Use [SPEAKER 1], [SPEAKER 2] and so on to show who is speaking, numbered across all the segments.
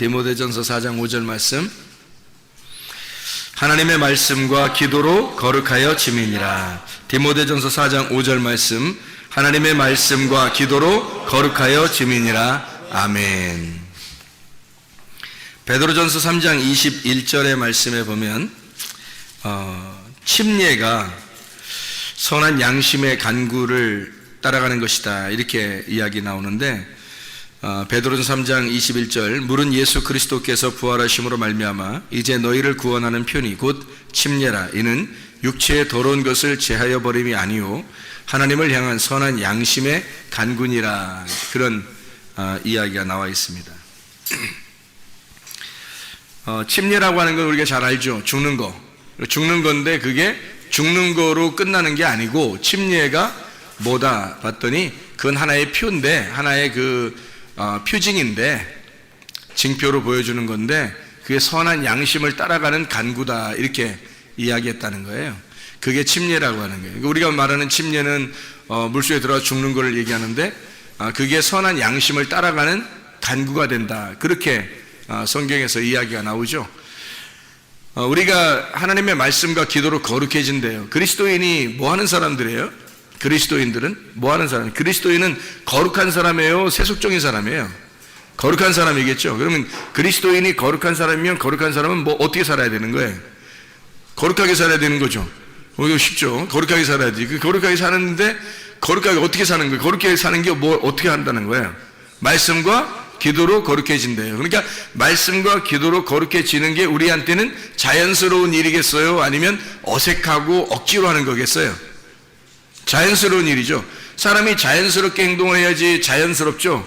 [SPEAKER 1] 디모데전서 4장 5절 말씀. 하나님의 말씀과 기도로 거룩하여 지미니라. 디모데전서 4장 5절 말씀. 하나님의 말씀과 기도로 거룩하여 지미니라. 아멘. 베드로전서 3장 21절의 말씀에 보면 침례가 선한 양심의 간구를 따라가는 것이다, 이렇게 이야기 나오는데, 베드로전서 3장 21절, 물은 예수 그리스도께서 부활하심으로 말미암아 이제 너희를 구원하는 편이 곧 침례라. 이는 육체의 더러운 것을 제하여 버림이 아니요 하나님을 향한 선한 양심의 간구니라. 그런 이야기가 나와 있습니다. 침례라고 하는 건 우리가 잘 알죠. 죽는 건데 그게 죽는 거로 끝나는 게 아니고, 침례가 뭐다 봤더니 그건 하나의 표인데, 하나의 표징인데, 징표로 보여주는 건데, 그게 선한 양심을 따라가는 간구다, 이렇게 이야기했다는 거예요. 그게 침례라고 하는 거예요. 우리가 말하는 침례는 물속에 들어가 죽는 거를 얘기하는데, 그게 선한 양심을 따라가는 간구가 된다, 그렇게 성경에서 이야기가 나오죠. 우리가 하나님의 말씀과 기도로 거룩해진대요. 그리스도인이 뭐 하는 사람들이에요? 그리스도인들은 뭐 하는 사람? 그리스도인은 거룩한 사람이에요? 세속적인 사람이에요? 거룩한 사람이겠죠. 그러면 그리스도인이 거룩한 사람이면, 거룩한 사람은 뭐 어떻게 살아야 되는 거예요? 거룩하게 살아야 되는 거죠. 이거 쉽죠. 거룩하게 살아야지. 거룩하게 사는데, 거룩하게 어떻게 사는 거예요? 거룩하게 사는 게 뭐 어떻게 한다는 거예요? 말씀과 기도로 거룩해진대요. 그러니까 말씀과 기도로 거룩해지는 게 우리한테는 자연스러운 일이겠어요? 아니면 어색하고 억지로 하는 거겠어요? 자연스러운 일이죠. 사람이 자연스럽게 행동을 해야지 자연스럽죠?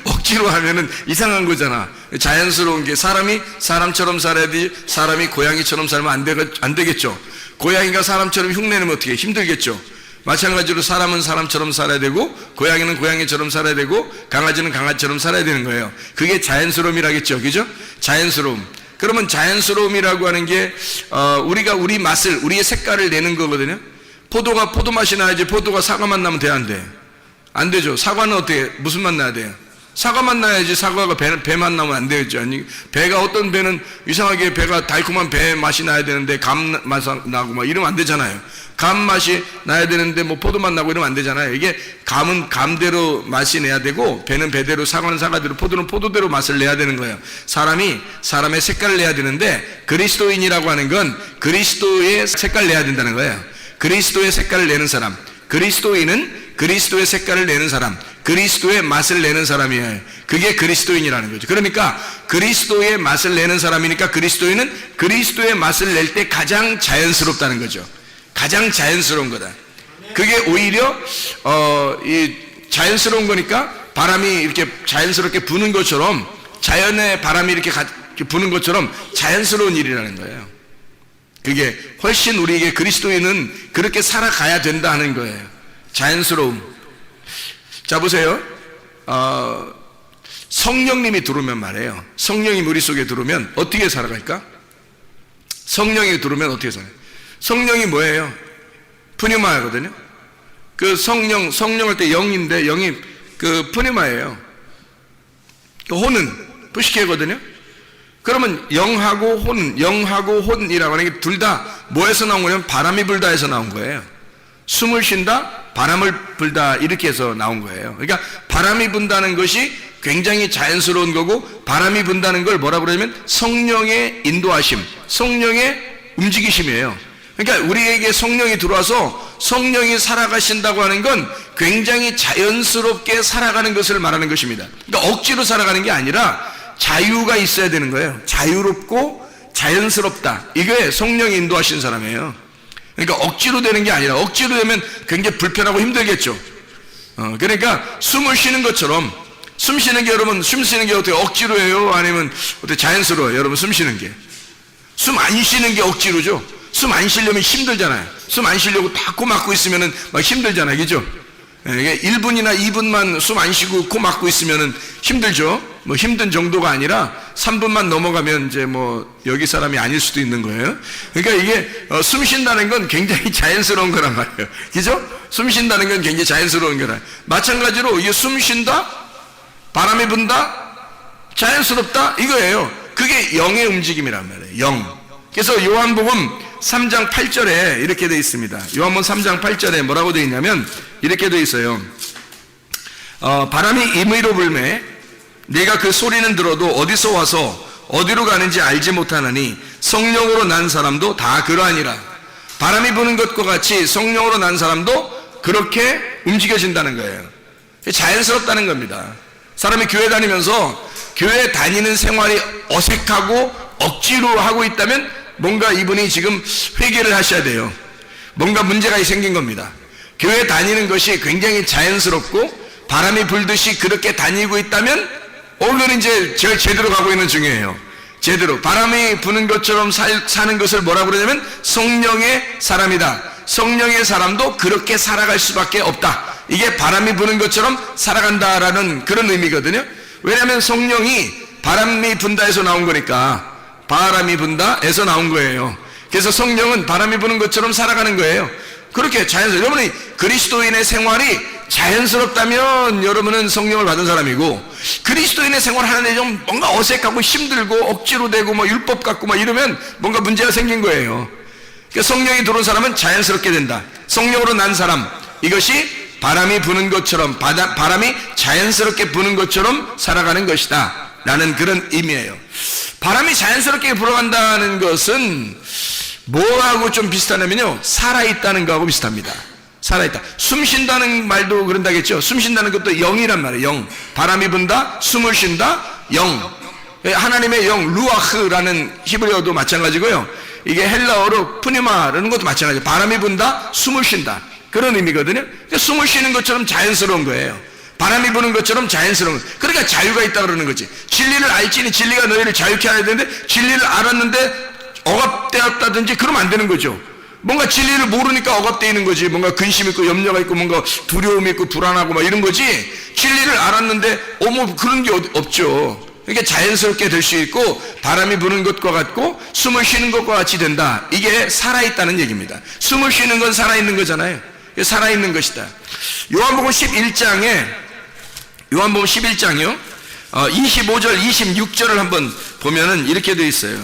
[SPEAKER 1] 억지로 하면은 이상한 거잖아. 자연스러운 게, 사람이 사람처럼 살아야지, 사람이 고양이처럼 살면 안 되겠죠. 고양이가 사람처럼 흉내내면 어떻게 힘들겠죠. 마찬가지로 사람은 사람처럼 살아야 되고, 고양이는 고양이처럼 살아야 되고, 강아지는 강아지처럼 살아야 되는 거예요. 그게 자연스러움이라겠죠. 그죠? 자연스러움. 그러면 자연스러움이라고 하는 게 우리가 우리 맛을, 우리의 색깔을 내는 거거든요. 포도가 포도맛이 나야지 포도가 사과맛 나면 돼, 안 돼? 안 되죠. 사과는 어떻게, 무슨 맛 나야 돼요? 사과맛 나야지. 사과가 배맛 나면 안 되겠죠. 아니, 배가, 어떤 배는 이상하게 배가 달콤한 배 맛이 나야 되는데 감 맛 나고 막 이러면 안 되잖아요. 감 맛이 나야 되는데 뭐 포도맛 나고 이러면 안 되잖아요. 이게 감은 감대로 맛이 내야 되고, 배는 배대로, 사과는 사과대로, 포도는 포도대로 맛을 내야 되는 거예요. 사람이 사람의 색깔을 내야 되는데, 그리스도인이라고 하는 건 그리스도의 색깔을 내야 된다는 거예요. 그리스도의 색깔을 내는 사람, 그리스도인은 그리스도의 색깔을 내는 사람, 그리스도의 맛을 내는 사람이에요. 그게 그리스도인이라는 거죠. 그러니까 그리스도의 맛을 내는 사람이니까, 그리스도인은 그리스도의 맛을 낼 때 가장 자연스럽다는 거죠. 가장 자연스러운 거다. 그게 오히려 이 자연스러운 거니까, 바람이 이렇게 자연스럽게 부는 것처럼, 자연의 바람이 이렇게 부는 것처럼 자연스러운 일이라는 거예요. 그게 훨씬 우리에게, 그리스도인은 그렇게 살아가야 된다 하는 거예요. 자연스러움. 자, 보세요. 성령님이 들어오면 말이에요. 성령이 우리 속에 들어오면 어떻게 살아갈까? 성령이 들어오면 어떻게 살아요? 성령이 뭐예요? 푸니마거든요. 그 성령할 때 영인데, 영이 그 푸니마예요. 혼은 푸시케거든요. 그러면 영하고 혼이라고 하는 게 둘 다 뭐에서 나온 거냐면, 바람이 불다 해서 나온 거예요. 숨을 쉰다, 바람을 불다, 이렇게 해서 나온 거예요. 그러니까 바람이 분다는 것이 굉장히 자연스러운 거고, 바람이 분다는 걸 뭐라고 그러냐면 성령의 인도하심, 성령의 움직이심이에요. 그러니까 우리에게 성령이 들어와서 성령이 살아가신다고 하는 건 굉장히 자연스럽게 살아가는 것을 말하는 것입니다. 그러니까 억지로 살아가는 게 아니라 자유가 있어야 되는 거예요. 자유롭고 자연스럽다, 이게 성령이 인도하신 사람이에요. 그러니까 억지로 되는 게 아니라, 억지로 되면 굉장히 불편하고 힘들겠죠. 그러니까 숨을 쉬는 것처럼, 숨 쉬는 게, 여러분 숨 쉬는 게 어떻게 억지로 해요? 아니면 어떻게 자연스러워요? 여러분 숨 쉬는 게, 숨 안 쉬는 게 억지로죠. 숨 안 쉬려면 힘들잖아요. 숨 안 쉬려고 다 코 막고 있으면은 막 힘들잖아요. 그죠? 이게 1분이나 2분만 숨 안 쉬고 코 막고 있으면은 힘들죠. 뭐 힘든 정도가 아니라 3분만 넘어가면 이제 뭐 여기 사람이 아닐 수도 있는 거예요. 그러니까 이게 숨 쉰다는 건 굉장히 자연스러운 거란 말이에요. 그죠? 숨 쉰다는 건 굉장히 자연스러운 거라. 마찬가지로 이게 숨 쉰다, 바람이 분다, 자연스럽다 이거예요. 그게 영의 움직임이란 말이에요. 영. 그래서 요한복음 3장 8절에 이렇게 되어 있습니다. 요한복음 3장 8절에 뭐라고 되어 있냐면 이렇게 되어 있어요. 바람이 임의로 불매 내가 그 소리는 들어도 어디서 와서 어디로 가는지 알지 못하나니 성령으로 난 사람도 다 그러하니라. 바람이 부는 것과 같이 성령으로 난 사람도 그렇게 움직여진다는 거예요. 자연스럽다는 겁니다. 사람이 교회 다니면서 교회 다니는 생활이 어색하고 억지로 하고 있다면 뭔가 이분이 지금 회개를 하셔야 돼요. 뭔가 문제가 생긴 겁니다. 교회 다니는 것이 굉장히 자연스럽고 바람이 불듯이 그렇게 다니고 있다면 오늘은 이제 제대로 가고 있는 중이에요. 제대로 바람이 부는 것처럼 사는 것을 뭐라고 그러냐면 성령의 사람이다. 성령의 사람도 그렇게 살아갈 수밖에 없다. 이게 바람이 부는 것처럼 살아간다라는 그런 의미거든요. 왜냐하면 성령이 바람이 분다에서 나온 거니까 바람이 분다에서 나온 거예요. 그래서 성령은 바람이 부는 것처럼 살아가는 거예요. 그렇게 자연스럽게 여러분이 그리스도인의 생활이 자연스럽다면 여러분은 성령을 받은 사람이고 그리스도인의 생활 하는데 좀 뭔가 어색하고 힘들고 억지로 되고 뭐 율법 같고 막 이러면 뭔가 문제가 생긴 거예요. 그러니까 성령이 들어온 사람은 자연스럽게 된다. 성령으로 난 사람 이것이 바람이 부는 것처럼 바람이 자연스럽게 부는 것처럼 살아가는 것이다 라는 그런 의미예요. 바람이 자연스럽게 불어간다는 것은 뭐하고 좀 비슷하냐면요 살아있다는 거하고 비슷합니다. 살아있다. 숨 쉰다는 말도 그런다겠죠. 숨 쉰다는 것도 영이란 말이에요. 영. 바람이 분다, 숨을 쉰다, 영. 하나님의 영, 루아흐라는 히브리어도 마찬가지고요. 이게 헬라어로 푸니마라는 것도 마찬가지예요. 바람이 분다, 숨을 쉰다. 그런 의미거든요. 그러니까 숨을 쉬는 것처럼 자연스러운 거예요. 바람이 부는 것처럼 자연스러운 거예요. 그러니까 자유가 있다 그러는 거지. 진리를 알지니 진리가 너희를 자유케 하야 되는데 진리를 알았는데 억압되었다든지 그러면 안 되는 거죠. 뭔가 진리를 모르니까 억압되어 있는 거지. 뭔가 근심 있고 염려가 있고 뭔가 두려움이 있고 불안하고 막 이런 거지. 진리를 알았는데 뭐 그런 게 없죠. 그러니까 자연스럽게 될 수 있고 바람이 부는 것과 같고 숨을 쉬는 것과 같이 된다. 이게 살아있다는 얘기입니다. 숨을 쉬는 건 살아있는 거잖아요. 살아있는 것이다. 요한복음 11장이요 25절 26절을 한번 보면은 이렇게 되어 있어요.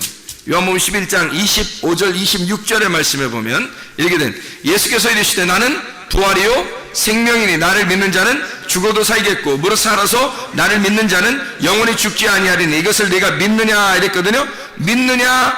[SPEAKER 1] 요한복음 11장 25절 26절의 말씀에 보면 이렇게 된 예수께서 이르시되 나는 부활이요 생명이니 나를 믿는 자는 죽어도 살겠고 무릇 살아서 나를 믿는 자는 영원히 죽지 아니하리니 이것을 네가 믿느냐 이랬거든요. 믿느냐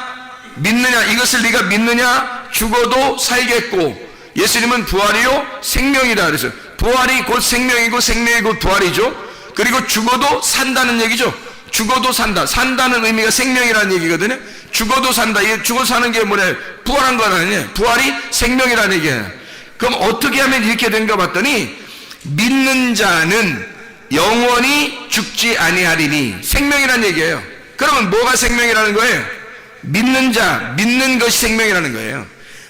[SPEAKER 1] 이것을 네가 믿느냐 죽어도 살겠고 예수님은 부활이요 생명이다 그래서 부활이 곧 생명이고 생명이 곧 부활이죠. 그리고 죽어도 산다는 얘기죠. 죽어도 산다. 산다는 의미가 생명이라는 얘기거든요. 죽어도 산다. 이게 죽어 사는 게 뭐냐? 부활한 거 아니에요. 부활이 생명이라는 얘기예요. 그럼 어떻게 하면 이렇게 된가 봤더니 믿는 자는 영원히 죽지 아니하리니 생명이라는 얘기예요. 그러면 뭐가 생명이라는 거예요? 믿는 자, 믿는 것이 생명이라는 거예요.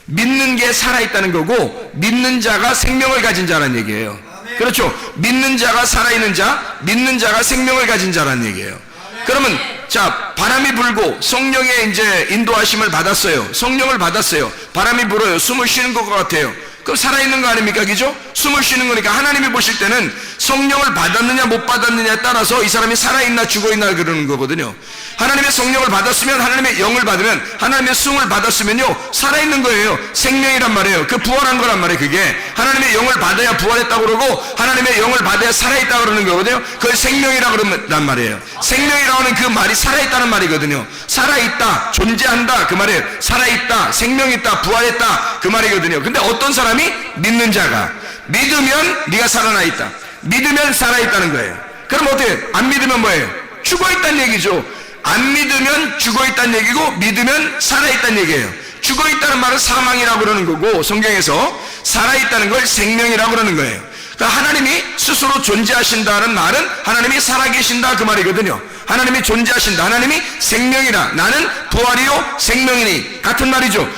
[SPEAKER 1] 믿는 게 살아있다는 거고 믿는 자가 생명을 가진 자라는 얘기예요. 그렇죠. 믿는 자가 살아있는 자, 믿는 자가 생명을 가진 자라는 얘기예요. 그러면 자 바람이 불고 성령의 이제 인도하심을 받았어요. 성령을 받았어요. 바람이 불어요. 숨을 쉬는 것 같아요. 그럼 살아있는 거 아닙니까? 그죠? 숨을 쉬는 거니까 하나님이 보실 때는 성령을 받았느냐 못 받았느냐에 따라서 이 사람이 살아있나 죽어있나 그러는 거거든요. 하나님의 성령을 받았으면 하나님의 영을 받으면 하나님의 숨을 받았으면요 살아있는 거예요. 생명이란 말이에요. 그 부활한 거란 말이에요. 그게 하나님의 영을 받아야 부활했다고 그러고 하나님의 영을 받아야 살아있다고 그러는 거거든요. 그걸 생명이라고 그런단 말이에요. 생명이라고 하는 그 말이 살아있다는 말이거든요. 살아있다, 존재한다 그 말이에요. 살아있다, 생명있다, 부활했다 그 말이거든요. 근데 어떤 사람이 믿는 자가 믿으면 네가 살아나 있다. 믿으면 살아있다는 거예요. 그럼 어떻게 안 믿으면 뭐예요? 죽어있다는 얘기죠. 안 믿으면 죽어있다는 얘기고 믿으면 살아있다는 얘기예요. 죽어있다는 말은 사망이라고 그러는 거고 성경에서 살아있다는 걸 생명이라고 그러는 거예요. 그러니까 하나님이 스스로 존재하신다는 말은 하나님이 살아계신다 그 말이거든요. 하나님이 존재하신다. 하나님이 생명이라 나는 부활이요 생명이니 같은 말이죠.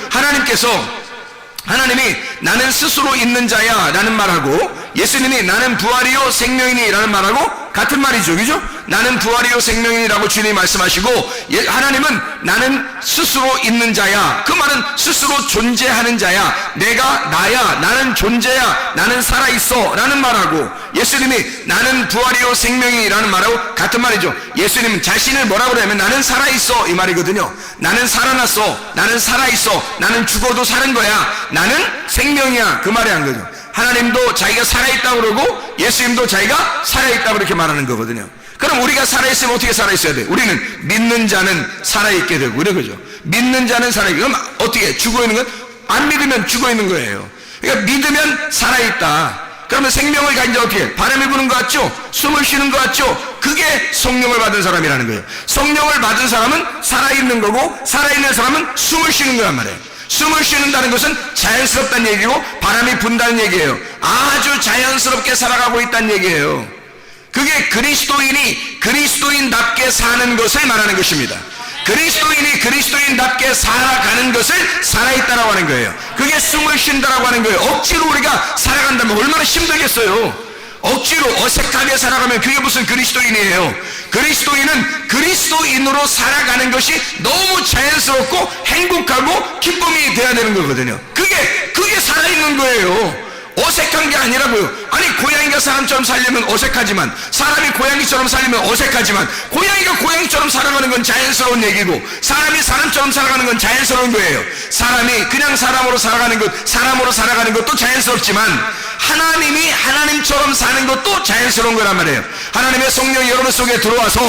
[SPEAKER 1] 하나님이 나는 스스로 있는 자야 라는 말하고 예수님이 나는 부활이요 생명이니 라는 말하고 같은 말이죠. 그죠? 나는 부활이요 생명이라고 주님이 말씀하시고, 하나님은 나는 스스로 있는 자야. 그 말은 스스로 존재하는 자야. 내가 나야. 나는 존재야. 나는 살아있어 라는 말하고, 예수님이 나는 부활이요 생명이라는 말하고 같은 말이죠. 예수님은 자신을 뭐라고 하냐면 나는 살아있어 이 말이거든요. 나는 살아났어. 나는 살아있어. 나는 죽어도 사는 거야. 나는 생명이야. 그 말이 한 거죠. 하나님도 자기가 살아있다고 그러고 예수님도 자기가 살아있다고 그렇게 말하는 거거든요. 그럼 우리가 살아있으면 어떻게 살아있어야 돼? 우리는 믿는 자는 살아있게 되고 이런 거죠. 믿는 자는 살아있게. 그럼 어떻게? 죽어있는 건? 안 믿으면 죽어있는 거예요. 그러니까 믿으면 살아있다. 그러면 생명을 가진 자 어떻게? 바람이 부는 것 같죠? 숨을 쉬는 것 같죠? 그게 성령을 받은 사람이라는 거예요. 성령을 받은 사람은 살아있는 거고, 살아있는 사람은 숨을 쉬는 거란 말이에요. 숨을 쉬는다는 것은 자연스럽다는 얘기고 바람이 분다는 얘기예요. 아주 자연스럽게 살아가고 있다는 얘기예요. 그게 그리스도인이 그리스도인답게 사는 것을 말하는 것입니다. 그리스도인이 그리스도인답게 살아가는 것을 살아있다라고 하는 거예요. 그게 숨을 쉰다라고 하는 거예요. 억지로 우리가 살아간다면 얼마나 힘들겠어요. 억지로 어색하게 살아가면 그게 무슨 그리스도인이에요. 그리스도인은 그리스도인으로 살아가는 것이 너무 자연스럽고 행복하고 기쁨이 돼야 되는 거거든요. 그게 살아있는 거예요. 어색한 게 아니라고요. 아니 고양이가 사람처럼 살려면 어색하지만, 사람이 고양이처럼 살려면 어색하지만, 고양이가 고양이처럼 살아가는 건 자연스러운 얘기고, 사람이 사람처럼 살아가는 건 자연스러운 거예요. 사람이 그냥 사람으로 살아가는 것, 사람으로 살아가는 것도 자연스럽지만, 하나님이 하나님처럼 사는 것도 자연스러운 거란 말이에요. 하나님의 성령이 여러분 속에 들어와서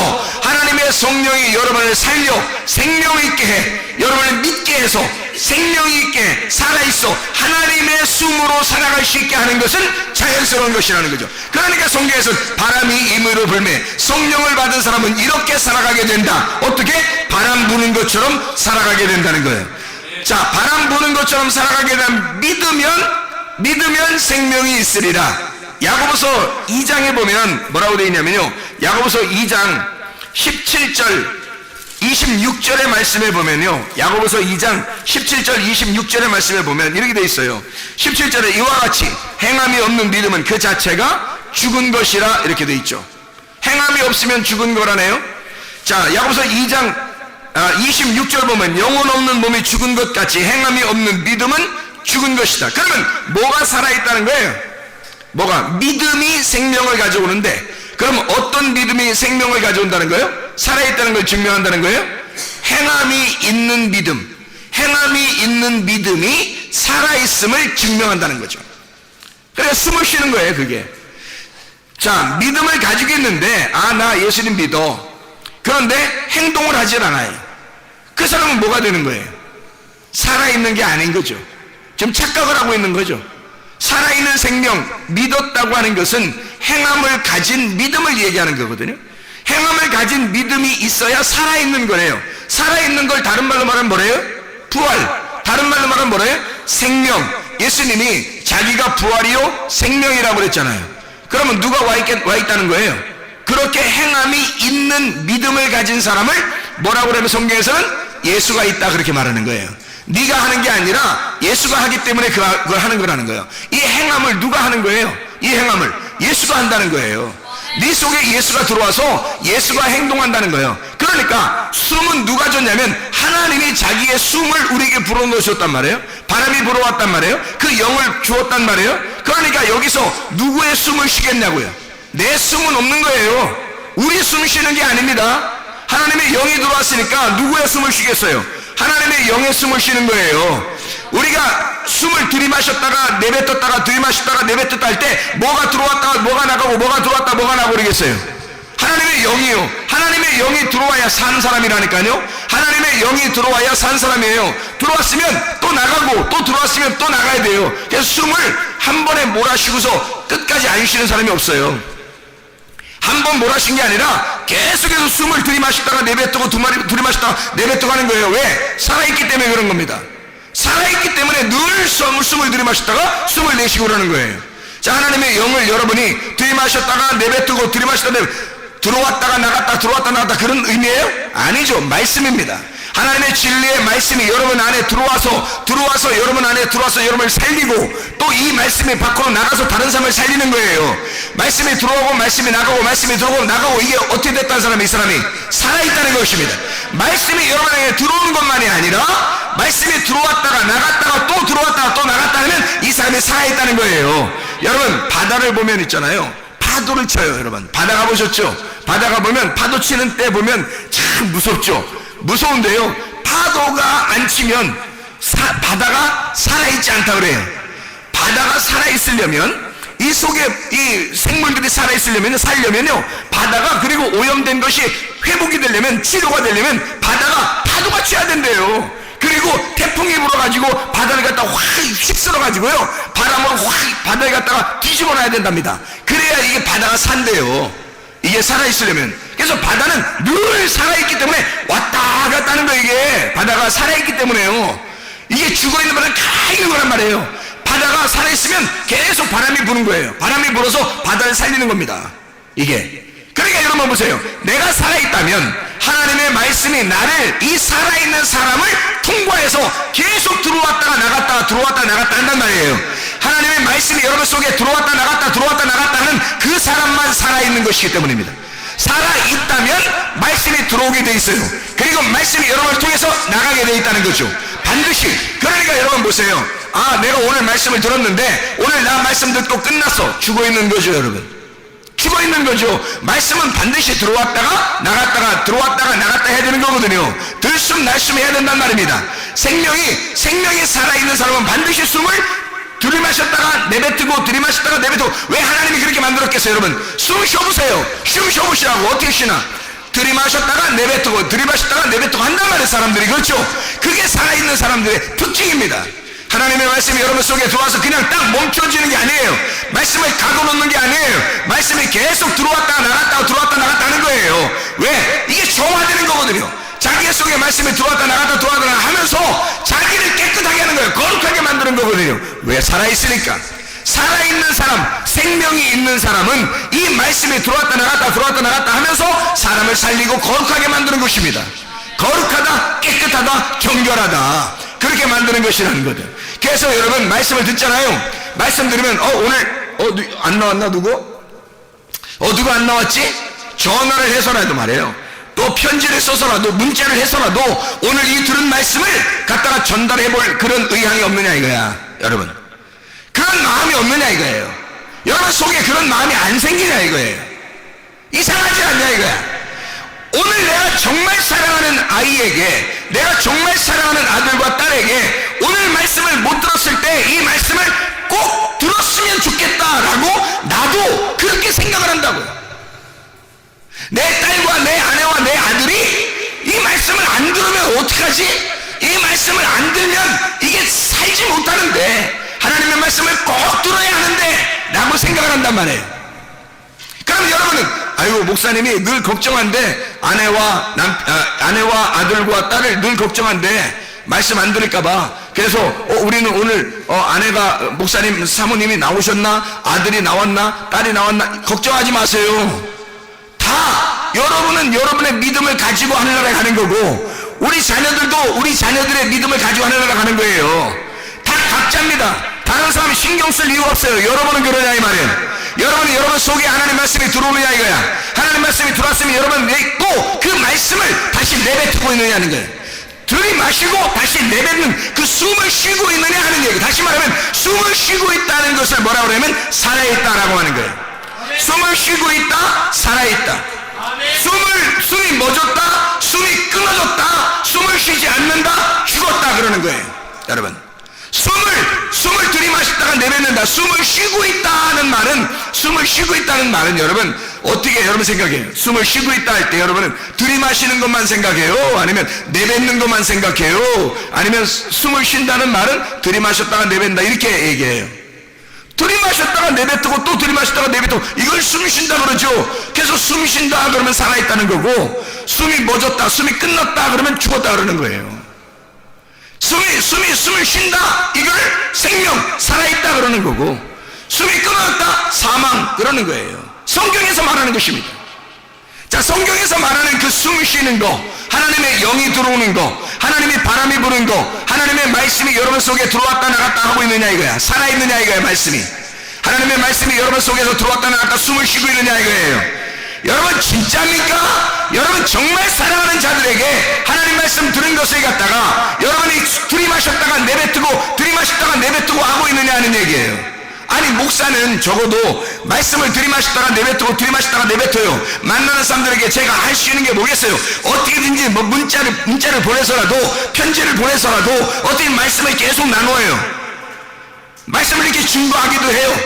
[SPEAKER 1] 하나님의 성령이 여러분을 살려 생명 있게 해, 여러분을 믿게 해서 생명 있게 살아있어 하나님의 숨으로 살아갈 수 있게 하는 것은 자연스러운 것이라는 거죠. 그러니까 성경에서는 바람이 임의로 불매, 성령을 받은 사람은 이렇게 살아가게 된다. 어떻게? 바람 부는 것처럼 살아가게 된다는 거예요. 자, 바람 부는 것처럼 살아가게 되면 믿으면 생명이 있으리라. 야고보서 2장에 보면 뭐라고 되어 있냐면요, 야고보서 2장 17절 26절의 말씀에 보면요, 야고보서 2장 17절 26절의 말씀에 보면 이렇게 되어 있어요. 17절에 이와 같이 행함이 없는 믿음은 그 자체가 죽은 것이라 이렇게 되어 있죠. 행함이 없으면 죽은 거라네요. 자, 야고보서 2장 26절 보면 영혼 없는 몸이 죽은 것 같이 행함이 없는 믿음은 죽은 것이다. 그러면 뭐가 살아있다는 거예요? 뭐가? 믿음이 생명을 가져오는데, 그럼 어떤 믿음이 생명을 가져온다는 거예요? 살아있다는 걸 증명한다는 거예요? 행함이 있는 믿음, 행함이 있는 믿음이 살아있음을 증명한다는 거죠. 그래서 숨을 쉬는 거예요, 그게. 자, 믿음을 가지고 있는데, 나 예수님 믿어. 그런데 행동을 하질 않아요. 그 사람은 뭐가 되는 거예요? 살아있는 게 아닌 거죠. 지금 착각을 하고 있는 거죠. 살아있는 생명, 믿었다고 하는 것은 행함을 가진 믿음을 얘기하는 거거든요. 행함을 가진 믿음이 있어야 살아있는 거래요. 살아있는 걸 다른 말로 말하면 뭐래요? 부활. 다른 말로 말하면 뭐래요? 생명. 예수님이 자기가 부활이요 생명이라고 그랬잖아요. 그러면 누가 와 있다는 거예요? 그렇게 행함이 있는 믿음을 가진 사람을 뭐라고 그러면 성경에서는 예수가 있다 그렇게 말하는 거예요. 네가 하는 게 아니라 예수가 하기 때문에 그걸 하는 거라는 거예요. 이 행함을 누가 하는 거예요? 이 행함을 예수가 한다는 거예요. 네 속에 예수가 들어와서 예수가 행동한다는 거예요. 그러니까 숨은 누가 줬냐면 하나님이 자기의 숨을 우리에게 불어넣으셨단 말이에요. 바람이 불어왔단 말이에요. 그 영을 주었단 말이에요. 그러니까 여기서 누구의 숨을 쉬겠냐고요. 내 숨은 없는 거예요. 우리 숨 쉬는 게 아닙니다. 하나님의 영이 들어왔으니까 누구의 숨을 쉬겠어요? 하나님의 영의 숨을 쉬는 거예요. 우리가 숨을 들이마셨다가 내뱉었다가 들이마셨다가 내뱉었다 할 때 뭐가 들어왔다가 뭐가 나가고 뭐가 들어왔다 뭐가 나가고 그러겠어요? 하나님의 영이요. 하나님의 영이 들어와야 산 사람이라니까요. 하나님의 영이 들어와야 산 사람이에요. 들어왔으면 또 나가고 또 들어왔으면 또 나가야 돼요. 그래서 숨을 한 번에 몰아쉬고서 끝까지 안 쉬는 사람이 없어요. 한 번 몰아쉰 게 아니라 계속해서 숨을 들이마시다가 내뱉고 들이마시다가 내뱉고 하는 거예요. 왜? 살아있기 때문에 그런 겁니다. 살아있기 때문에 늘 숨을 들이마시다가 숨을 내쉬고 그러는 거예요. 자, 하나님의 영을 여러분이 들이마셨다가 내뱉고 들이마셨다가 들어왔다가 나갔다 들어왔다 나갔다 그런 의미예요? 아니죠. 말씀입니다. 하나님의 진리의 말씀이 여러분 안에 들어와서 여러분 안에 들어와서 여러분을 살리고 또 이 말씀이 밖으로 나가서 다른 사람을 살리는 거예요. 말씀이 들어오고 말씀이 나가고 말씀이 들어오고 나가고 이게 어떻게 됐다는 사람이 이 사람이 살아있다는 것입니다. 말씀이 여러분에게 들어오는 것만이 아니라 말씀이 들어왔다가 나갔다가 또 들어왔다가 또 나갔다 하면 이 사람이 살아있다는 거예요. 여러분 바다를 보면 있잖아요. 파도를 쳐요. 여러분 바다 가보셨죠? 바다 가보면 파도 치는 때 보면 참 무섭죠. 무서운데요, 파도가 안 치면 바다가 살아있지 않다 그래요. 바다가 살아있으려면 이 속에 이 생물들이 살려면요 바다가 그리고 오염된 것이 회복이 되려면 치료가 되려면 바다가 파도가 쳐야 된대요. 그리고 태풍이 불어가지고 바다를 갖다가 확 휩쓸어가지고요 바람으로 확 바다를 갖다가 뒤집어 놔야 된답니다. 그래야 이게 바다가 산대요. 이게 살아있으려면. 그래서 바다는 늘 살아있기 때문에 왔다 갔다 하는 거예요. 이게 바다가 살아있기 때문에요. 이게 죽어있는 바다는 가만히 있는 거란 말이에요. 바다가 살아있으면 계속 바람이 부는 거예요. 바람이 불어서 바다를 살리는 겁니다. 이게. 그러니까 여러분 보세요. 내가 살아있다면 하나님의 말씀이 나를 이 살아있는 사람을 통과해서 계속 들어왔다가 나갔다가 들어왔다가 나갔다 한단 말이에요. 하나님의 말씀이 여러분 속에 들어왔다 나갔다 하는 그 사람만 살아있는 것이기 때문입니다. 살아있다면 말씀이 들어오게 돼 있어요. 그리고 말씀이 여러분을 통해서 나가게 돼 있다는 거죠. 반드시. 그러니까 여러분 보세요. 아, 내가 오늘 말씀을 들었는데 오늘 나 말씀 듣고 끝났어. 죽어있는 거죠. 여러분 죽어있는 거죠. 말씀은 반드시 들어왔다가 나갔다가 들어왔다가 나갔다 해야 되는 거거든요. 들숨 날숨 해야 된단 말입니다. 생명이 살아있는 사람은 반드시 숨을 들이마셨다가 내뱉고 들이마셨다가 내뱉고. 왜 하나님이 그렇게 만들었겠어요? 여러분 숨 쉬어보세요. 숨 쉬어보시라고. 어떻게 쉬나? 들이마셨다가 내뱉고 들이마셨다가 내뱉고 한단 말이에요. 사람들이. 그렇죠? 그게 살아있는 사람들의 특징입니다. 하나님의 말씀이 여러분 속에 들어와서 그냥 딱 멈춰지는 게 아니에요. 말씀을 가둬놓는 게 아니에요. 말씀이 계속 들어왔다가 나갔다가 들어왔다 나갔다 하는 거예요. 왜? 이게 정화되는 거거든요. 자기 속에 말씀이 들어왔다 나갔다 하면서 자기를 깨끗하게 하는 거예요. 거룩하게 만드는 거거든요. 왜? 살아있으니까. 살아있는 사람, 생명이 있는 사람은 이 말씀이 들어왔다 나갔다 하면서 사람을 살리고 거룩하게 만드는 것입니다. 거룩하다, 깨끗하다, 정결하다, 그렇게 만드는 것이라는 거죠. 그래서 여러분 말씀을 듣잖아요. 말씀 들으면 오늘 안 나왔나 누구? 누구 안 나왔지? 전화를 해서라도 말해요. 또 편지를 써서라도 문자를 해서라도 오늘 이 들은 말씀을 갖다가 전달해볼 그런 의향이 없느냐 이거야. 여러분 그런 마음이 없느냐 이거예요. 여러분 속에 그런 마음이 안 생기냐 이거예요. 이상하지 않냐 이거야. 오늘 내가 정말 사랑하는 아이에게, 내가 정말 사랑하는 아들과 딸에게 오늘 말씀을 못 들었을 때 이 말씀을 꼭 들었으면 좋겠다라고 나도 그렇게 생각을 한다고요. 내 딸과 내 아내와 내 아들이 이 말씀을 안 들으면 어떡하지? 이 말씀을 안 들으면 이게 살지 못하는데 하나님의 말씀을 꼭 들어야 하는데 라고 생각을 한단 말이에요. 그럼 여러분은 아이고 목사님이 늘 걱정한데 아내와 아들과 딸을 늘 걱정한데 말씀 안 들을까봐. 그래서 우리는 오늘 아내가 목사님 사모님이 나오셨나 아들이 나왔나 딸이 나왔나 걱정하지 마세요. 다 여러분은 여러분의 믿음을 가지고 하늘나라에 가는 거고 우리 자녀들도 우리 자녀들의 믿음을 가지고 하늘나라에 가는 거예요. 다 각자입니다. 다른 사람이 신경 쓸 이유가 없어요. 여러분은 그러냐 이 말이에요. 여러분이 여러분 속에 하나님 말씀이 들어오느냐 이거야. 하나님 말씀이 들어왔으면 여러분 또 그 말씀을 다시 내뱉고 있느냐는 거예요. 들이마시고 다시 내뱉는 그 숨을 쉬고 있느냐 하는 얘기. 다시 말하면 숨을 쉬고 있다는 것을 뭐라고 그러냐면 살아있다라고 하는 거예요. 숨을 쉬고 있다, 살아있다. 숨이 멎었다, 숨이 끊어졌다, 숨을 쉬지 않는다, 죽었다 그러는 거예요. 여러분 숨을 들이마셨다가 내뱉는다. 숨을 쉬고 있다는 말은 여러분 어떻게 여러분 생각해요? 숨을 쉬고 있다 할 때 여러분은 들이마시는 것만 생각해요? 아니면 내뱉는 것만 생각해요? 아니면 숨을 쉰다는 말은 들이마셨다가 내뱉는다 이렇게 얘기해요. 들이마셨다가 내뱉고 또 들이마셨다가 내뱉고 이걸 숨 쉰다 그러죠. 그래서 숨 쉰다 그러면 살아있다는 거고 숨이 멎었다 숨이 끝났다 그러면 죽었다 그러는 거예요. 숨을 쉰다 이걸 생명 살아있다 그러는 거고 숨이 끊어졌다 사망 그러는 거예요. 성경에서 말하는 것입니다. 자, 성경에서 말하는 그 숨 쉬는 거 하나님의 영이 들어오는 거, 하나님의 바람이 부는 거, 하나님의 말씀이 여러분 속에 들어왔다 나갔다 하고 있느냐 이거야. 살아있느냐 이거야. 말씀이, 하나님의 말씀이 여러분 속에서 들어왔다 나갔다 숨을 쉬고 있느냐 이거예요. 여러분 진짜입니까? 여러분 정말 사랑하는 자들에게 하나님 말씀 들은 것을 갖다가 여러분이 들이마셨다가 내뱉고 들이마셨다가 내뱉고 하고 있느냐 하는 얘기예요. 아니 목사는 적어도 말씀을 들이마셨다가 내뱉고 들이마셨다가 내뱉어요. 만나는 사람들에게 제가 할 수 있는 게 뭐겠어요? 어떻게든지 뭐 문자를 보내서라도, 편지를 보내서라도 어떻게 말씀을 계속 나누어요. 말씀을 이렇게 증거하기도 해요.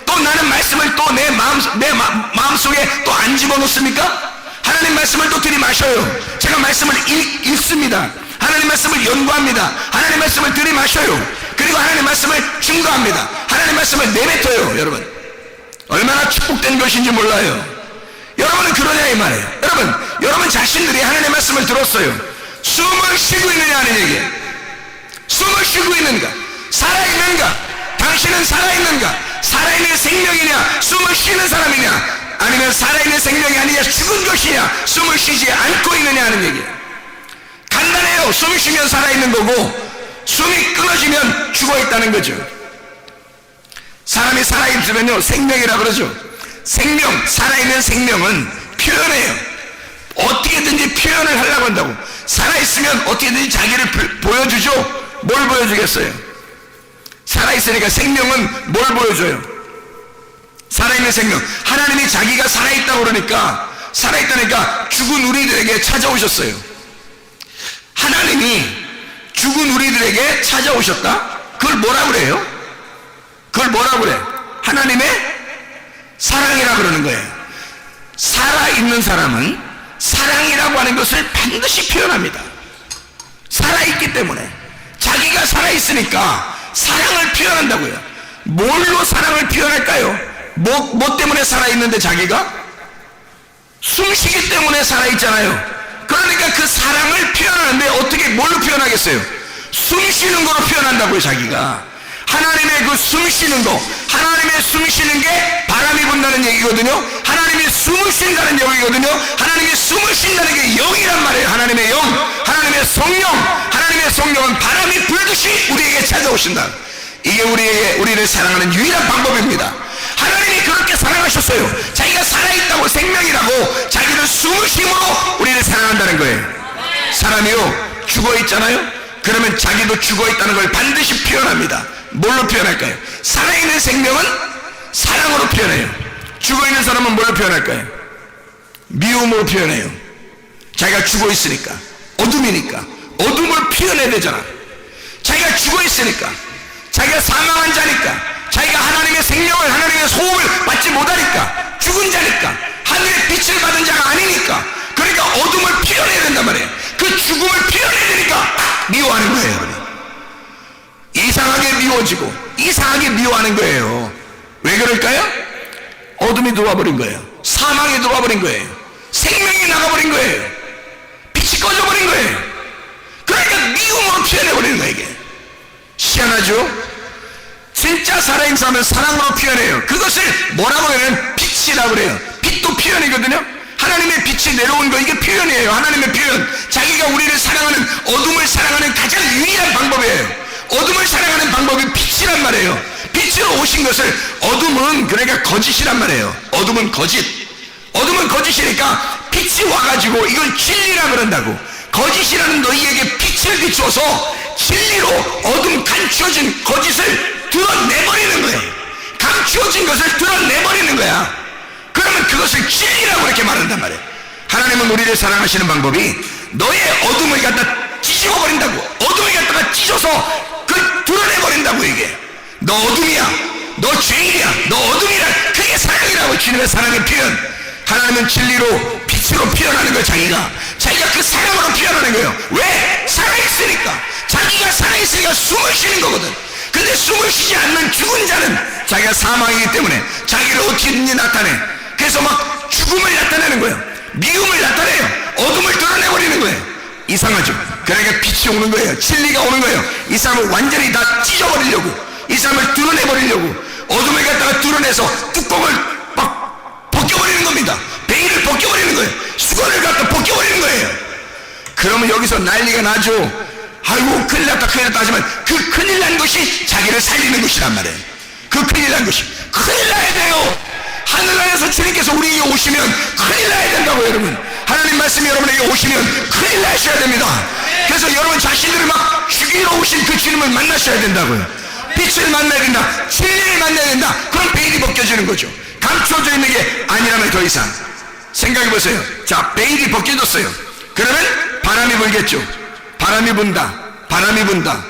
[SPEAKER 1] 또 나는 말씀을 또 내 마음속에 또 안 집어넣습니까? 하나님 말씀을 또 들이마셔요. 제가 말씀을 읽습니다. 하나님 말씀을 연구합니다. 하나님 말씀을 들이마셔요. 그리고 하나님 말씀을 증거합니다. 하나님 말씀을 내뱉어요. 여러분 얼마나 축복된 것인지 몰라요. 여러분은 그러냐 이 말이에요. 여러분 자신들이 하나님의 말씀을 들었어요. 숨을 쉬고 있느냐 하는 얘기예요. 숨을 쉬고 있는가? 살아있는가? 당신은 살아있는가? 살아있는 생명이냐? 숨을 쉬는 사람이냐? 아니면 살아있는 생명이 아니냐? 죽은 것이냐? 숨을 쉬지 않고 있느냐 하는 얘기예요. 간단해요. 숨을 쉬면 살아있는 거고 숨이 끊어지면 죽어있다는 거죠. 사람이 살아있으면요 생명이라 그러죠. 생명, 살아있는 생명은 표현해요. 어떻게든지 표현을 하려고 한다고. 살아있으면 어떻게든지 자기를 보여주죠. 뭘 보여주겠어요? 살아있으니까 생명은 뭘 보여줘요? 살아있는 생명. 하나님이 자기가 살아있다고 그러니까, 살아있다니까 죽은 우리들에게 찾아오셨어요. 하나님이 죽은 우리들에게 찾아오셨다? 그걸 뭐라 그래요? 그걸 뭐라 그래? 하나님의 사랑이라 그러는 거예요. 살아있는 사람은 사랑이라고 하는 것을 반드시 표현합니다. 살아있기 때문에. 자기가 살아있으니까 사랑을 표현한다고요. 뭘로 사랑을 표현할까요? 뭐 때문에 살아있는데 자기가? 숨쉬기 때문에 살아있잖아요. 그러니까 그 사랑을 표현하는데 어떻게 뭘로 표현하겠어요? 숨쉬는 거로 표현한다고요. 자기가 하나님의 그 숨쉬는 거, 하나님의 숨쉬는 게 바람이 분다는 얘기거든요. 하나님이 숨을 쉰다는 얘기거든요. 하나님이 숨을 쉰다는 게 영이란 말이에요. 하나님의 영, 하나님의 성령. 하나님의 성령은 바람이 불듯이 우리에게 찾아오신다. 이게 우리를 사랑하는 유일한 방법입니다. 하나님이 그렇게 사랑하셨어요. 자기가 살아있다고, 생명이라고 자기를 숨을 쉼으로 우리를 사랑한다는 거예요. 사람이요 죽어있잖아요. 그러면 자기도 죽어있다는 걸 반드시 표현합니다. 뭘로 표현할까요? 살아있는 생명은 사랑으로 표현해요. 죽어있는 사람은 뭘로 표현할까요? 미움으로 표현해요. 자기가 죽어있으니까, 어둠이니까 어둠을 표현해야 되잖아. 자기가 죽어있으니까, 자기가 사망한 자니까, 자기가 하나님의 생명을, 하나님의 소음을 받지 못하니까, 죽은 자니까, 하늘의 빛을 받은 자가 아니니까, 그러니까 어둠을 표현해야 된단 말이에요. 그 죽음을 표현해야 되니까 미워하는 거예요. 이상하게 미워지고 이상하게 미워하는 거예요. 왜 그럴까요? 어둠이 들어와버린 거예요. 사망이 들어와버린 거예요. 생명이 나가버린 거예요. 빛이 꺼져버린 거예요. 그러니까 미움으로 표현해버리는 거예요. 이게 희한하죠? 진짜 살아있는 사람은 사랑으로 표현해요. 그것을 뭐라고 해요? 빛이라고 그래요. 빛도 표현이거든요. 하나님의 빛이 내려온 거, 이게 표현이에요. 하나님의 표현. 자기가 우리를 사랑하는, 어둠을 사랑하는 가장 유일한 방법이에요. 어둠을 사랑하는 방법이 빛이란 말이에요. 빛으로 오신 것을, 어둠은 그러니까 거짓이란 말이에요. 어둠은 거짓. 어둠은 거짓이니까 빛이 와가지고 이걸 진리라 그런다고. 거짓이라는 너희에게 빛을 비추어서 진리로 어둠 감추어진 거짓을 드러내버리는 거예요. 감추어진 것을 드러내버리는 거야. 그러면 그것을 진리라고 이렇게 말한단 말이에요. 하나님은 우리를 사랑하시는 방법이 너의 어둠을 갖다 찢어 버린다고. 어둠을 갖다가 찢어서 그걸 드러내버린다고. 이게 너 어둠이야, 너 죄인이야, 너 어둠이라. 그게 사랑이라고. 주님의 사랑의 표현. 하나님은 진리로, 빛으로 표현하는 거예요. 자기가 그 사랑으로 표현하는 거예요. 왜? 살아있으니까. 자기가 살아있으니까 숨을 쉬는 거거든. 근데 숨을 쉬지 않는 죽은 자는 자기가 사망이기 때문에 자기를 어떻게든지 나타내. 그래서 막 죽음을 나타내는 거예요. 미움을 나타내요. 어둠을 드러내버리는 거예요. 이상하죠? 그러니까 빛이 오는 거예요. 진리가 오는 거예요. 이 사람을 완전히 다 찢어버리려고, 이 사람을 드러내버리려고 어둠을 갖다가 드러내서 뚜껑을 막 벗겨버리는 겁니다. 베일을 벗겨버리는 거예요. 수건을 갖다 벗겨버리는 거예요. 그러면 여기서 난리가 나죠. 아이고 큰일 났다 큰일 났다 하지만 그 큰일 난 것이 자기를 살리는 것이란 말이에요. 그 큰일 난 것이 큰일 나야 돼요. 하늘나라에서 주님께서 우리에게 오시면 큰일 나야 된다고. 여러분, 하나님 말씀이 여러분에게 오시면 큰일 나셔야 됩니다. 그래서 여러분 자신들을 막 죽이러 오신 그 주님을 만나셔야 된다고요. 빛을 만나야 된다, 진리를 만나야 된다. 그럼 베일이 벗겨지는 거죠. 감춰져 있는 게 아니라면 더 이상 생각해 보세요. 자, 베일이 벗겨졌어요. 그러면 바람이 불겠죠. 바람이 분다, 바람이 분다.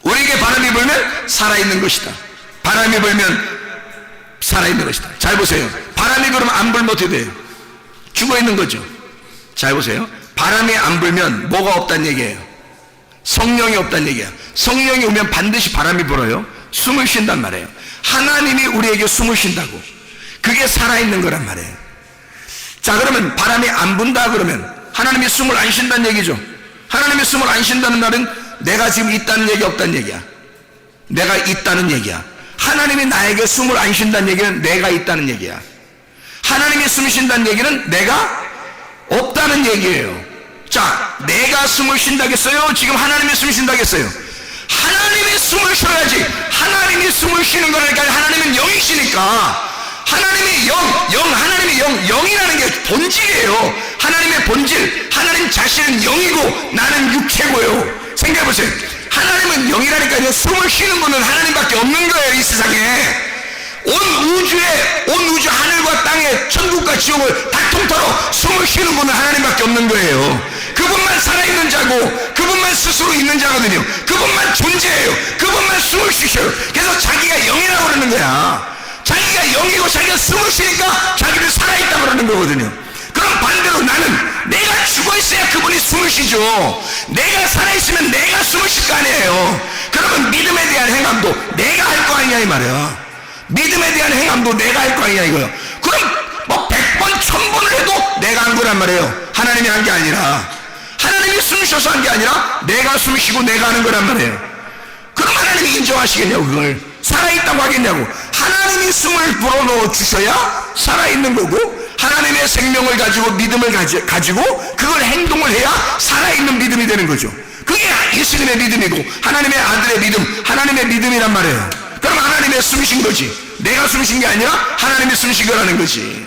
[SPEAKER 1] 우리에게 바람이 불면 살아있는 것이다. 바람이 불면 살아있는 것이다. 잘 보세요. 바람이 그러면 안 불면 어떻게 돼요? 죽어있는 거죠. 잘 보세요. 바람이 안 불면 뭐가 없다는 얘기예요? 성령이 없다는 얘기야. 성령이 오면 반드시 바람이 불어요. 숨을 쉰단 말이에요. 하나님이 우리에게 숨을 쉰다고. 그게 살아있는 거란 말이에요. 자, 그러면 바람이 안 분다 그러면 하나님이 숨을 안 쉰다는 얘기죠. 하나님이 숨을 안 쉰다는 말은 내가 지금 있다는 얘기 없다는 얘기야. 내가 있다는 얘기야. 하나님이 나에게 숨을 안 쉰다는 얘기는 내가 있다는 얘기야. 하나님이 숨 쉰다는 얘기는 내가 없다는 얘기예요. 자, 내가 숨을 쉰다겠어요? 지금 하나님이 숨 쉰다겠어요? 하나님이 숨을 쉬어야지. 하나님이 숨을 쉬는 거라니까. 하나님은 영이시니까. 하나님이 하나님이 영이라는 게 본질이에요. 하나님의 본질, 하나님 자신은 영이고 나는 육체고요. 생각해보세요. 하나님은 영이라니까요. 숨을 쉬는 분은 하나님밖에 없는 거예요. 이 세상에 온 우주 하늘과 땅에 천국과 지옥을 다 통틀어 숨을 쉬는 분은 하나님밖에 없는 거예요. 그분만 살아있는 자고 그분만 스스로 있는 자거든요. 그분만 존재해요. 그분만 숨을 쉬셔요. 그래서 자기가 영이라고 그러는 거야. 자기가 영이고 자기가 숨을 쉬니까 자기를 살아있다고 그러는 거거든요. 그럼 반대로 나는 내가 죽어있어야 그분이 숨을 쉬죠. 내가 살아있으면 내가 숨을 쉴 거 아니에요. 그러면 믿음에 대한 행함도 내가 할 거 아니냐 이 말이야. 믿음에 대한 행함도 내가 할 거 아니냐 이거요. 그럼 뭐 100번 1000번을 해도 내가 한 거란 말이에요. 하나님이 한 게 아니라, 하나님이 숨 쉬어서 한 게 아니라 내가 숨 쉬고 내가 하는 거란 말이에요. 그럼 하나님이 인정하시겠냐고. 그걸 살아있다고 하겠냐고. 하나님이 숨을 불어넣어 주셔야 살아있는 거고, 하나님의 생명을 가지고 믿음을 가지고 그걸 행동을 해야 살아있는 믿음이 되는 거죠. 그게 예수님의 믿음이고 하나님의 아들의 믿음, 하나님의 믿음이란 말이에요. 그럼 하나님의 숨쉰 거지. 내가 숨쉰 게 아니라 하나님이 숨쉰 거라는 거지.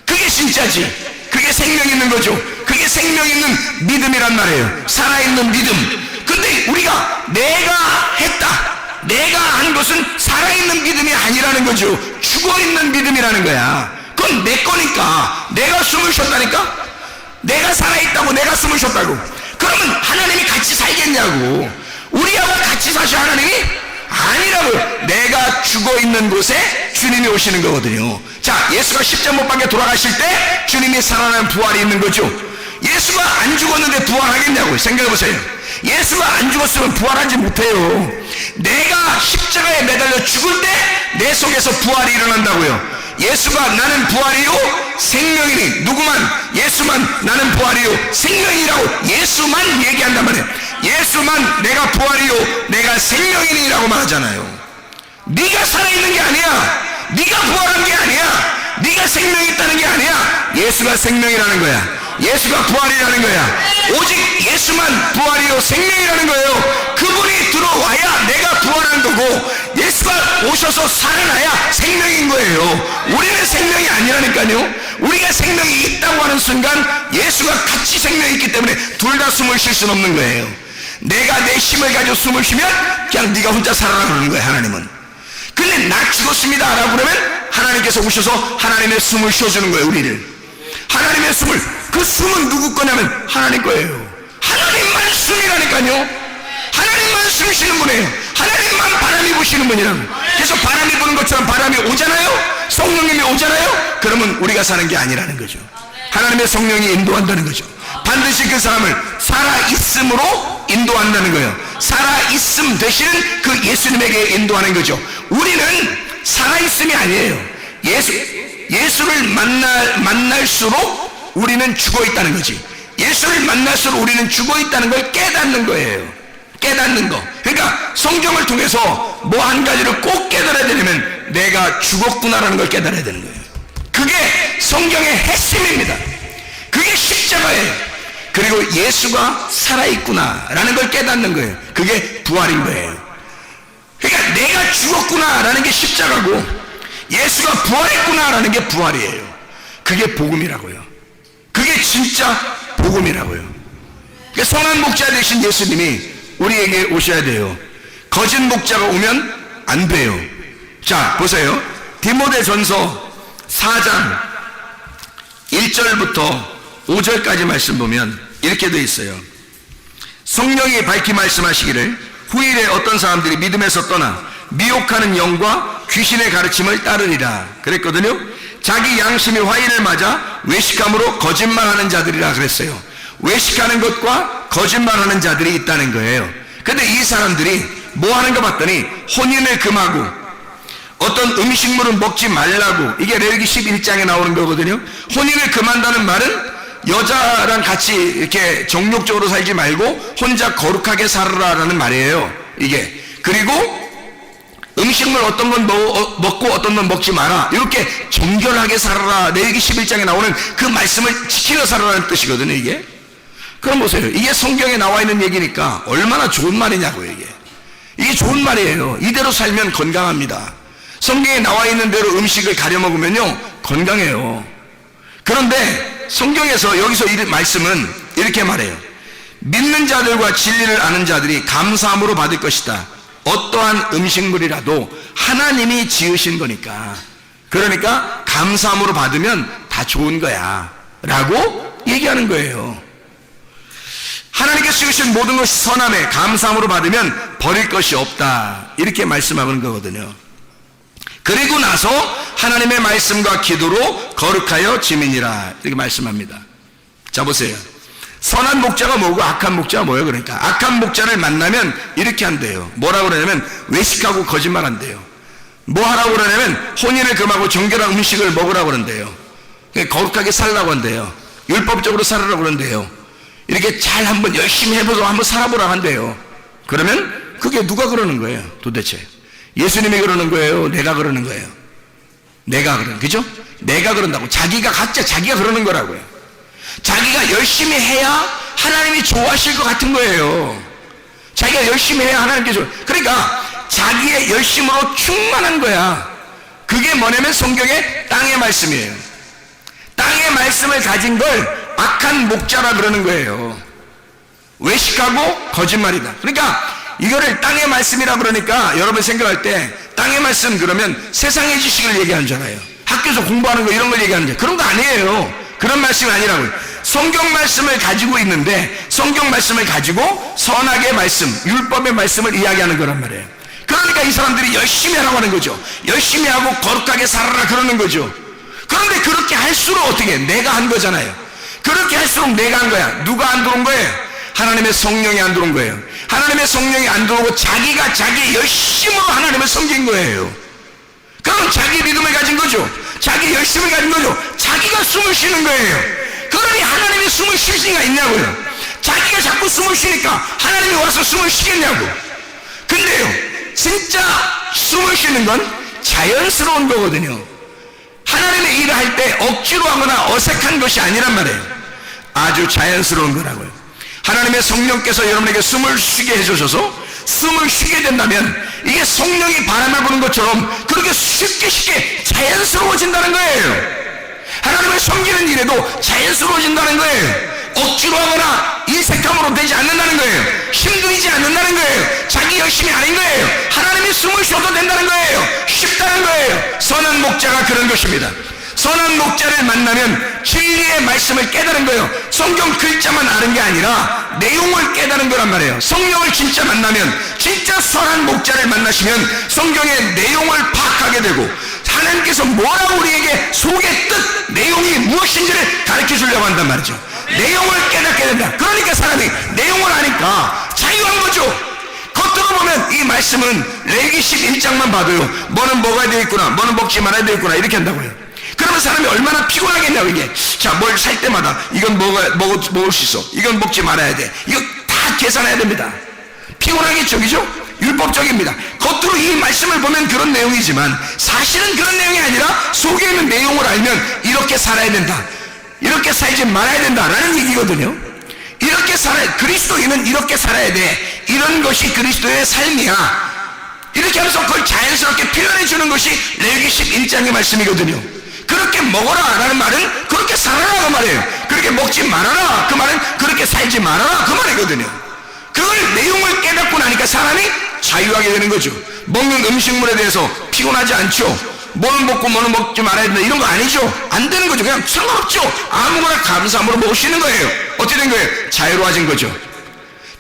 [SPEAKER 1] 그게 진짜지. 그게 생명 있는 거죠. 그게 생명 있는 믿음이란 말이에요. 살아있는 믿음. 근데 우리가 내가 했다, 내가 한 것은 살아있는 믿음이 아니라는 거죠. 죽어있는 믿음이라는 거야. 그건 내 거니까. 내가 숨을 쉬었다니까. 내가 살아있다고, 내가 숨을 쉬었다고. 그러면 하나님이 같이 살겠냐고. 우리하고 같이 사셔 하나님이? 아니라고요. 내가 죽어있는 곳에 주님이 오시는 거거든요. 자, 예수가 십자가 못 박혀 돌아가실 때 주님이 살아나는 부활이 있는 거죠. 예수가 안 죽었는데 부활하겠냐고요. 생각해보세요. 예수가 안 죽었으면 부활하지 못해요. 내가 십자가에 매달려 죽을 때 내 속에서 부활이 일어난다고요. 예수가 나는 부활이요 생명이니, 누구만, 예수만 나는 부활이요 생명이라고 예수만 얘기한단 말이에요. 예수만 내가 부활이요 내가 생명이니 라고 말하잖아요. 네가 살아있는 게 아니야. 네가 부활한 게 아니야. 네가 생명이 있다는 게 아니야. 예수가 생명이라는 거야. 예수가 부활이라는 거야. 오직 예수만 부활이요 생명이라는 거예요. 그분이 들어와야 내가 부활한 거고, 예수가 오셔서 살아나야 생명인 거예요. 우리는 생명이 아니라니까요. 우리가 생명이 있다고 하는 순간 예수가 같이 생명이 있기 때문에 둘 다 숨을 쉴 수는 없는 거예요. 내가 내 힘을 가지고 숨을 쉬면 그냥 네가 혼자 살아라 그러는 거예요. 하나님은. 근데 나 죽었습니다 라고 그러면 하나님께서 오셔서 하나님의 숨을 쉬어주는 거예요. 우리를. 하나님의 숨을, 그 숨은 누구 거냐면 하나님 거예요. 하나님만 숨이라니까요. 하나님만 숨 쉬는 분이에요. 하나님만 바람이 부시는 분이라고. 그래서 바람이 부는 것처럼 바람이 오잖아요. 성령님이 오잖아요. 그러면 우리가 사는 게 아니라는 거죠. 하나님의 성령이 인도한다는 거죠. 반드시 그 사람을 살아있음으로 인도한다는 거예요. 살아있음 대신 그 예수님에게 인도하는 거죠. 우리는 살아있음이 아니에요. 예수를 만날수록 우리는 죽어있다는 거지. 예수를 만날수록 우리는 죽어있다는 걸 깨닫는 거예요. 깨닫는 거. 그러니까 성경을 통해서 뭐 한 가지를 꼭 깨달아야 되려면 내가 죽었구나라는 걸 깨달아야 되는 거예요. 그게 성경의 핵심입니다. 그게 십자가예요. 그리고 예수가 살아있구나라는 걸 깨닫는 거예요. 그게 부활인 거예요. 그러니까 내가 죽었구나라는 게 십자가고 예수가 부활했구나라는 게 부활이에요. 그게 복음이라고요. 그게 진짜 복음이라고요. 그러니까 선한 목자 되신 예수님이 우리에게 오셔야 돼요. 거짓 목자가 오면 안 돼요. 자, 보세요. 디모데전서 4장 1절부터 5절까지 말씀 보면 이렇게 되어 있어요. 성령이 밝히 말씀하시기를 후일에 어떤 사람들이 믿음에서 떠나 미혹하는 영과 귀신의 가르침을 따르리라 그랬거든요. 자기 양심이 화인을 맞아 외식함으로 거짓말하는 자들이라 그랬어요. 외식하는 것과 거짓말하는 자들이 있다는 거예요. 근데 이 사람들이 뭐 하는가 봤더니 혼인을 금하고 어떤 음식물은 먹지 말라고, 이게 레위기 11장에 나오는 거거든요. 혼인을 금한다는 말은 여자랑 같이 이렇게 정욕적으로 살지 말고 혼자 거룩하게 살아라라는 말이에요. 이게. 그리고 음식물 어떤 건 먹고 어떤 건 먹지 마라, 이렇게 정결하게 살아라, 레위기 11장에 나오는 그 말씀을 지키며 살아라는 뜻이거든요. 이게. 그럼 보세요. 이게 성경에 나와 있는 얘기니까 얼마나 좋은 말이냐고요. 이게 좋은 말이에요. 이대로 살면 건강합니다. 성경에 나와 있는 대로 음식을 가려 먹으면요 건강해요. 그런데 성경에서 여기서 이 말씀은 이렇게 말해요. 믿는 자들과 진리를 아는 자들이 감사함으로 받을 것이다. 어떠한 음식물이라도 하나님이 지으신 거니까, 그러니까 감사함으로 받으면 다 좋은 거야 라고 얘기하는 거예요. 하나님께서 지으신 모든 것이 선함에 감사함으로 받으면 버릴 것이 없다, 이렇게 말씀하는 거거든요. 그리고 나서 하나님의 말씀과 기도로 거룩하여 지민이라, 이렇게 말씀합니다. 자, 보세요. 선한 목자가 뭐고 악한 목자가 뭐예요? 그러니까 악한 목자를 만나면 이렇게 한대요. 뭐라고 그러냐면 외식하고 거짓말한대요. 뭐 하라고 그러냐면 혼인을 금하고 정결한 음식을 먹으라고 그런대요. 거룩하게 살라고 한대요. 율법적으로 살으라고 그런대요. 이렇게 잘 한번 열심히 해보고 한번 살아보라고 한대요. 그러면 그게 누가 그러는 거예요 도대체? 예수님이 그러는 거예요? 내가 그러는 거예요? 내가 그러는, 그죠? 내가 그런다고. 각자 자기가 그러는 거라고요. 자기가 열심히 해야 하나님이 좋아하실 것 같은 거예요. 자기가 열심히 해야 하나님께 그러니까 자기의 열심으로 충만한 거야. 그게 뭐냐면 성경의 땅의 말씀이에요. 땅의 말씀을 가진 걸 악한 목자라 그러는 거예요. 외식하고 거짓말이다. 그러니까 이거를 땅의 말씀이라 그러니까 여러분 생각할 때 땅의 말씀 그러면 세상의 지식을 얘기하는 줄 알아요. 학교에서 공부하는 거 이런 걸 얘기하는 줄, 그런 거 아니에요. 그런 말씀이 아니라고요. 성경 말씀을 가지고 있는데 성경 말씀을 가지고 선악의 말씀, 율법의 말씀을 이야기하는 거란 말이에요. 그러니까 이 사람들이 열심히 하라고 하는 거죠. 열심히 하고 거룩하게 살아라 그러는 거죠. 그런데 그렇게 할수록 어떻게 해? 내가 한 거잖아요. 그렇게 할수록 내가 한 거야. 누가 안 들어온 거예요? 하나님의 성령이 안 들어온 거예요. 하나님의 성령이 안 들어오고 자기가 자기 열심으로 하나님을 섬긴 거예요. 그럼 자기 믿음을 가진 거죠. 자기 열심을 가진 거죠. 자기가 숨을 쉬는 거예요. 그러니 하나님이 숨을 쉴 수가 있냐고요. 자기가 자꾸 숨을 쉬니까 하나님이 와서 숨을 쉬겠냐고. 근데요, 진짜 숨을 쉬는 건 자연스러운 거거든요. 하나님의 일을 할 때 억지로 하거나 어색한 것이 아니란 말이에요. 아주 자연스러운 거라고요. 하나님의 성령께서 여러분에게 숨을 쉬게 해주셔서 숨을 쉬게 된다면 이게 성령이 바람을 부는 것처럼 그렇게 쉽게 자연스러워진다는 거예요. 하나님을 섬기는 일에도 자연스러워진다는 거예요. 억지로 하거나 인색함으로 되지 않는다는 거예요. 힘들이지 않는다는 거예요. 자기 열심히 아닌 거예요. 하나님이 숨을 쉬어도 된다는 거예요. 쉽다는 거예요. 선한 목자가 그런 것입니다. 선한 목자를 만나면 진리의 말씀을 깨달은 거예요. 성경 글자만 아는 게 아니라 내용을 깨달은 거란 말이에요. 성령을 진짜 만나면, 진짜 선한 목자를 만나시면 성경의 내용을 파악하게 되고 하나님께서 뭐라고 우리에게 속의 뜻, 내용이 무엇인지를 가르쳐 주려고 한단 말이죠. 내용을 깨닫게 된다. 그러니까 사람이 내용을 아니까 자유한 거죠. 겉으로 보면 이 말씀은 레위기 11장만 봐도요, 뭐는 먹어야 되겠구나, 뭐는 먹지 말아야 되겠구나, 이렇게 한다고요. 그러면 사람이 얼마나 피곤하겠냐고. 이게 자, 뭘 살 때마다 이건 먹을 수 있어, 이건 먹지 말아야 돼, 이거 다 계산해야 됩니다. 피곤하겠죠, 그죠? 율법적입니다. 겉으로 이 말씀을 보면 그런 내용이지만 사실은 그런 내용이 아니라 속에 있는 내용을 알면 이렇게 살아야 된다, 이렇게 살지 말아야 된다라는 얘기거든요. 이렇게 살아야, 그리스도인은 이렇게 살아야 돼, 이런 것이 그리스도의 삶이야, 이렇게 하면서 그걸 자연스럽게 표현해 주는 것이 레위기 11장의 말씀이거든요. 그렇게 먹어라 라는 말은 그렇게 살아라 그 말이에요. 그렇게 먹지 말아라 그 말은 그렇게 살지 말아라 그 말이거든요. 그걸 내용을 깨닫고 나니까 사람이 자유하게 되는 거죠. 먹는 음식물에 대해서 피곤하지 않죠. 뭐는 먹고 뭐는 먹지 말아야 된다 이런 거 아니죠. 안 되는 거죠. 그냥 상관없죠. 아무거나 감사함으로 먹을 수 있는 거예요. 어떻게 된 거예요? 자유로워진 거죠.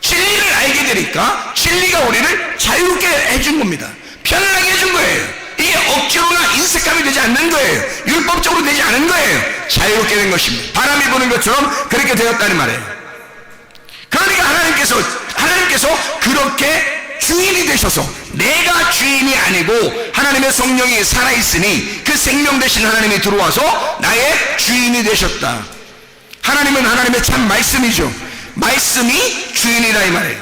[SPEAKER 1] 진리를 알게 되니까 진리가 우리를 자유롭게 해준 겁니다. 편안하게 해준 거예요. 이게 억지로나 인색함이 되지 않는 거예요. 율법적으로 되지 않은 거예요. 자유롭게 된 것입니다. 바람이 부는 것처럼 그렇게 되었다는 말이에요. 그러니까 하나님께서 그렇게 주인이 되셔서, 내가 주인이 아니고 하나님의 성령이 살아있으니 그 생명 되신 하나님이 들어와서 나의 주인이 되셨다. 하나님은 하나님의 참 말씀이죠. 말씀이 주인이라 이 말이에요.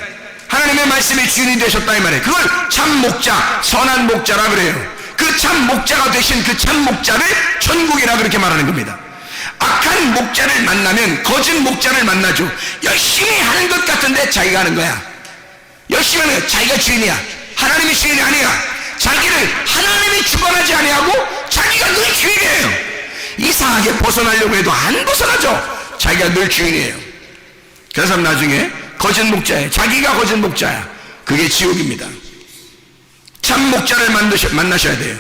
[SPEAKER 1] 하나님의 말씀이 주인이 되셨다 이 말이에요. 그걸 참 목자, 선한 목자라 그래요. 그 참 목자가 되신 그 참 목자를 천국이라 그렇게 말하는 겁니다. 악한 목자를 만나면 거짓 목자를 만나죠. 열심히 하는 것 같은데 자기가 하는 거야. 열심히 하는 거야. 자기가 주인이야. 하나님이 주인이 아니야. 자기를 하나님이 주관하지 아니하고 자기가 늘 주인이에요. 이상하게 벗어나려고 해도 안 벗어나죠. 자기가 늘 주인이에요. 그래서 나중에 거짓 목자예요. 자기가 거짓 목자야. 그게 지옥입니다. 참 목자를 만나셔야 돼요.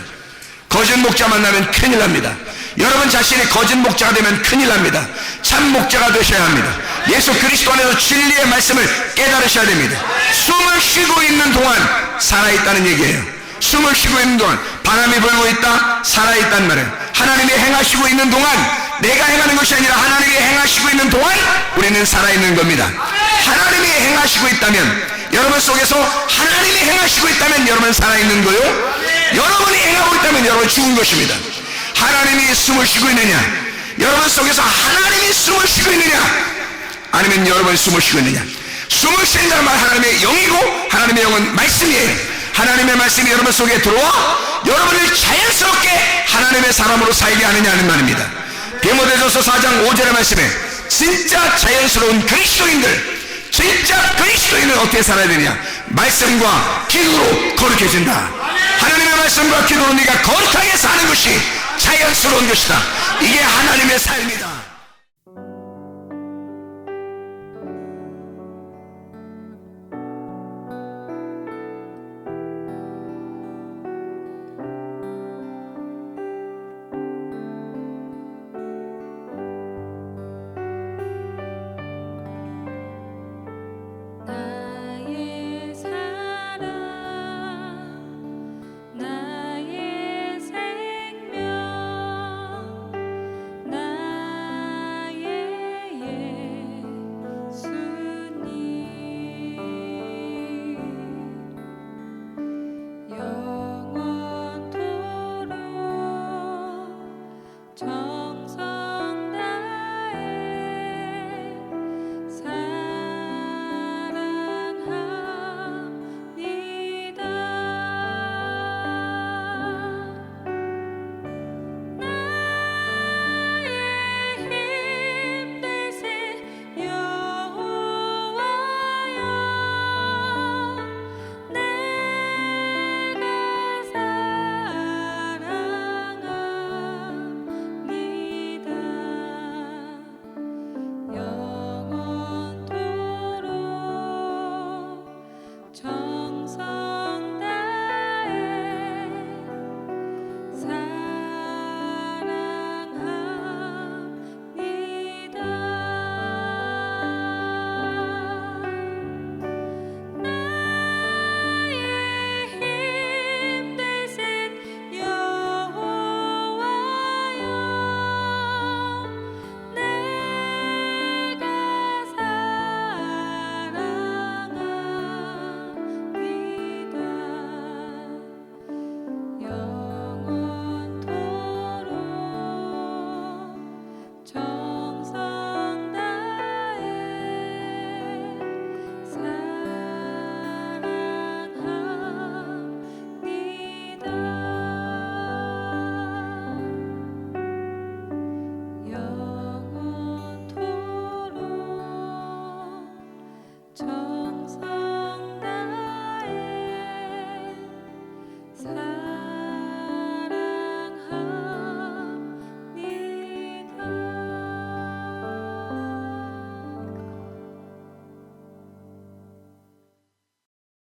[SPEAKER 1] 거짓 목자 만나면 큰일 납니다. 여러분 자신이 거짓 목자가 되면 큰일 납니다. 참 목자가 되셔야 합니다. 예수 그리스도 안에서 진리의 말씀을 깨달으셔야 됩니다. 숨을 쉬고 있는 동안 살아있다는 얘기예요. 숨을 쉬고 있는 동안, 바람이 불고 있다, 살아있단 말이에요. 하나님이 행하시고 있는 동안, 내가 행하는 것이 아니라 하나님이 행하시고 있는 동안 우리는 살아있는 겁니다. 하나님이 행하시고 있다면, 여러분 속에서 하나님이 행하시고 있다면 여러분 살아있는 거요. 여러분이 행하고 있다면 여러분 죽은 것입니다. 하나님이 숨을 쉬고 있느냐, 여러분 속에서 하나님이 숨을 쉬고 있느냐, 아니면 여러분이 숨을 쉬고 있느냐. 숨을 쉰다는 말, 하나님의 영이고 하나님의 영은 말씀이에요. 하나님의 말씀이 여러분 속에 들어와 여러분을 자연스럽게 하나님의 사람으로 살게 하느냐는 말입니다. 디모데전서 4장 5절의 말씀에 진짜 자연스러운 그리스도인들, 진짜 그리스도인은 어떻게 살아야 되냐? 말씀과 기도로 거룩해진다. 하나님의 말씀과 기도로 네가 거룩하게 사는 것이 자연스러운 것이다. 이게 하나님의 삶이다.
[SPEAKER 2] 나의 생명, 저